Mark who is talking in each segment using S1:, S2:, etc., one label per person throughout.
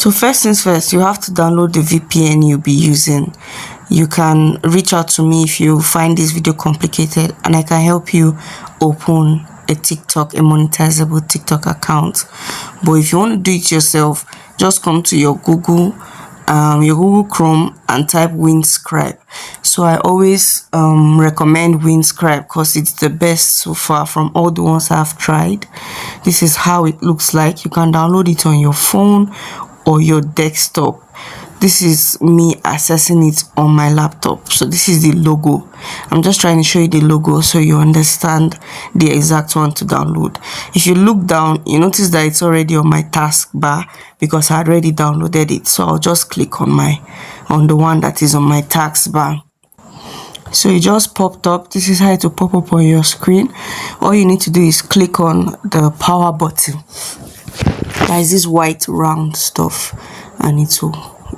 S1: So first things first, you have to download the VPN you'll be using. You can reach out to me if you find this video complicated, and I can help you open a monetizable TikTok account. But if you want to do it yourself, just come to your Google Chrome and type Winscribe. So I always recommend Winscribe because it's the best so far from all the ones I've tried. This is how it looks like. You can download it on your phone or your desktop. This is me accessing it on my laptop. So this is the logo. I'm just trying to show you the logo so you understand the exact one to download. If you look down, you notice that it's already on my taskbar because I already downloaded it. So I'll just click on the one that is on my taskbar. So it just popped up. This is how it will pop up on your screen. All you need to do is click on the power button. There is this white round stuff and it will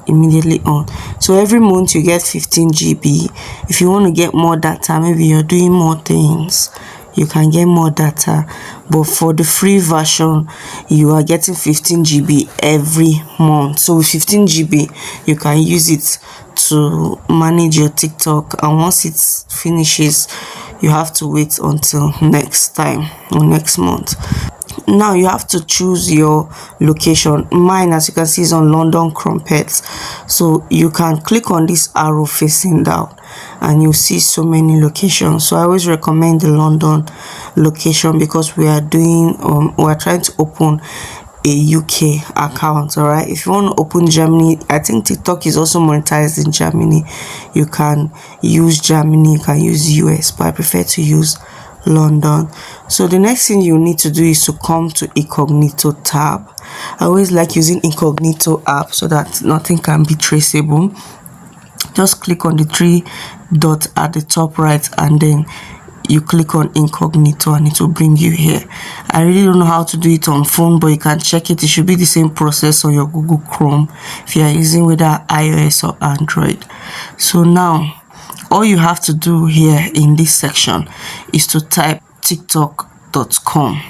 S1: immediately on. So every month you get 15 GB. If you want to get more data, maybe you're doing more things, you can get more data. But for the free version, you are getting 15 GB every month. So with 15 GB, you can use it to manage your TikTok, and once it finishes, you have to wait until next time or next month. Now you have to choose your location. Mine, as you can see, is on London Crumpets. So you can click on this arrow facing down and you'll see so many locations. So I always recommend the London location because we are trying to open a UK account. All right, if you want to open Germany, I think TikTok is also monetized in Germany. You can use Germany, you can use US, but I prefer to use London. So the next thing you need to do is to come to incognito tab. I always like using incognito app so that nothing can be traceable. Just click on the three dots at the top right and then you click on incognito and it will bring you here. I really don't know how to do it on phone, but you can check it. It should be the same process on your Google Chrome if you are using whether iOS or Android. So now all you have to do here in this section is to type tiktok.com.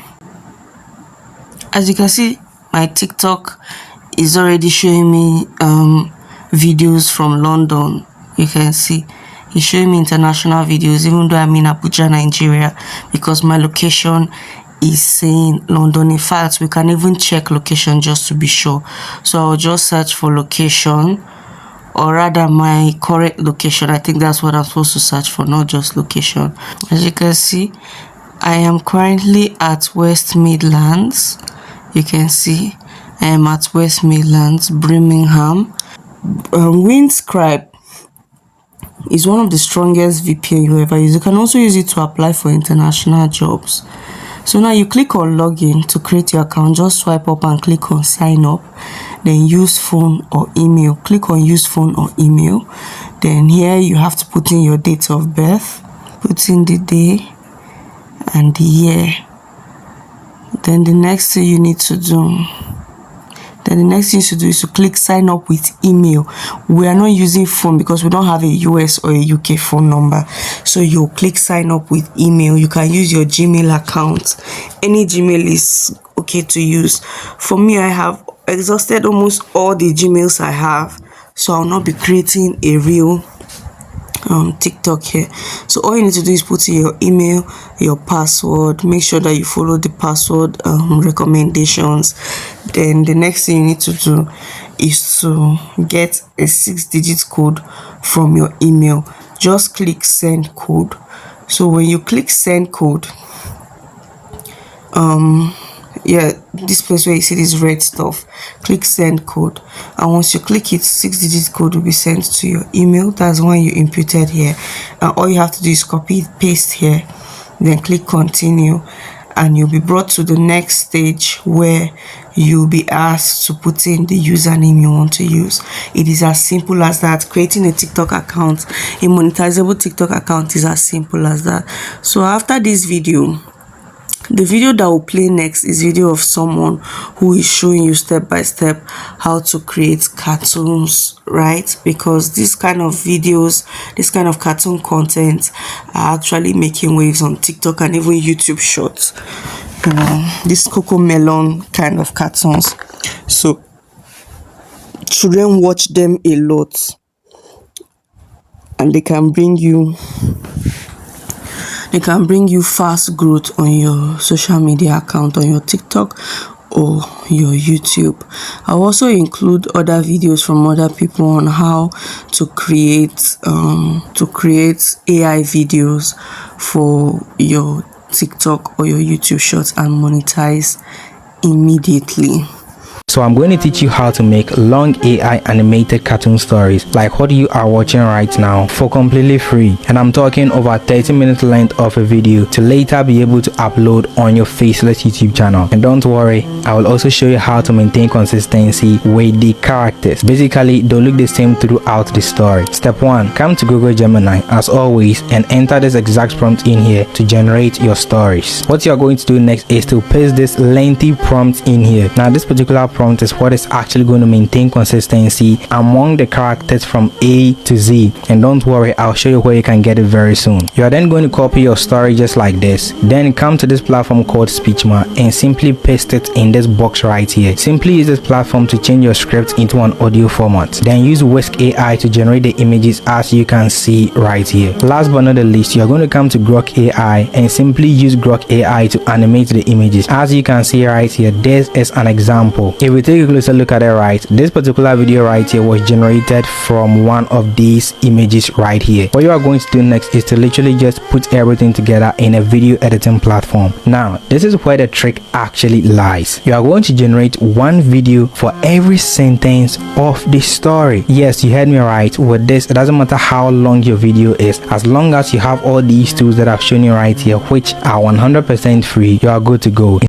S1: As you can see, my TikTok is already showing me videos from London. You can see it's showing me international videos, even though I'm in Abuja, Nigeria, because my location is saying London. In fact, we can even check location just to be sure. So I'll just search for location, or rather my correct location. I think that's what I'm supposed to search for, not just location. As you can see, I am currently at West Midlands. You can see I am at West Midlands, Birmingham. Winscribe is one of the strongest VPN you ever use. You can also use it to apply for international jobs. So now you click on login to create your account. Just swipe up and click on sign up, then use phone or email. Click on use phone or email. Then here you have to put in your date of birth, put in the day and the year. Then the next thing you need to do is to click sign up with email. We are not using phone because we don't have a US or a UK phone number. So you click sign up with email. You can use your Gmail account. Any Gmail is okay to use. For me, I have exhausted almost all the Gmails I have, so I'll not be creating a real TikTok here. So all you need to do is put in your email, your password. Make sure that you follow the password recommendations. Then the next thing you need to do is to get a 6-digit code from your email. Just click send code. So when you click send code, this place where you see this red stuff, click send code, and once you click it, 6-digit code will be sent to your email. That's one you inputted here, and all you have to do is copy it, paste here, then click continue, and you'll be brought to the next stage where you'll be asked to put in the username you want to use. It is as simple as that. Creating a TikTok account, a monetizable TikTok account, is as simple as that. So after this video, the video that will play next is video of someone who is showing you step by step how to create cartoons, right? Because this kind of videos, this kind of cartoon content are actually making waves on TikTok and even YouTube Shorts. This Coco Melon kind of cartoons. So children watch them a lot, and they can bring you fast growth on your social media account, on your TikTok or your YouTube. I'll also include other videos from other people on how to create AI videos for your TikTok or your YouTube shorts and monetize immediately.
S2: So I'm going to teach you how to make long AI animated cartoon stories like what you are watching right now for completely free, and I'm talking over 30-minute length of a video to later be able to upload on your faceless YouTube channel. And don't worry, I will also show you how to maintain consistency with the characters. Basically, they'll look the same throughout the story. Step 1, come to Google Gemini as always and enter this exact prompt in here to generate your stories. What you're going to do next is to paste this lengthy prompt in here. Now this particular prompt is what is actually going to maintain consistency among the characters from A to Z, and don't worry, I'll show you where you can get it very soon. You are then going to copy your story just like this, then come to this platform called Speechma and simply paste it in this box right here. Simply use this platform to change your script into an audio format, then use Whisk AI to generate the images as you can see right here. Last but not the least, you are going to come to Grok AI and simply use Grok AI to animate the images. As you can see right here, this is an example. If we take a closer look at it right, this particular video right here was generated from one of these images right here. What you are going to do next is to literally just put everything together in a video editing platform. Now this is where the trick actually lies. You are going to generate one video for every sentence of the story. Yes, you heard me right. With this, it doesn't matter how long your video is, as long as you have all these tools that I've shown you right here, which are 100% free, you are good to go.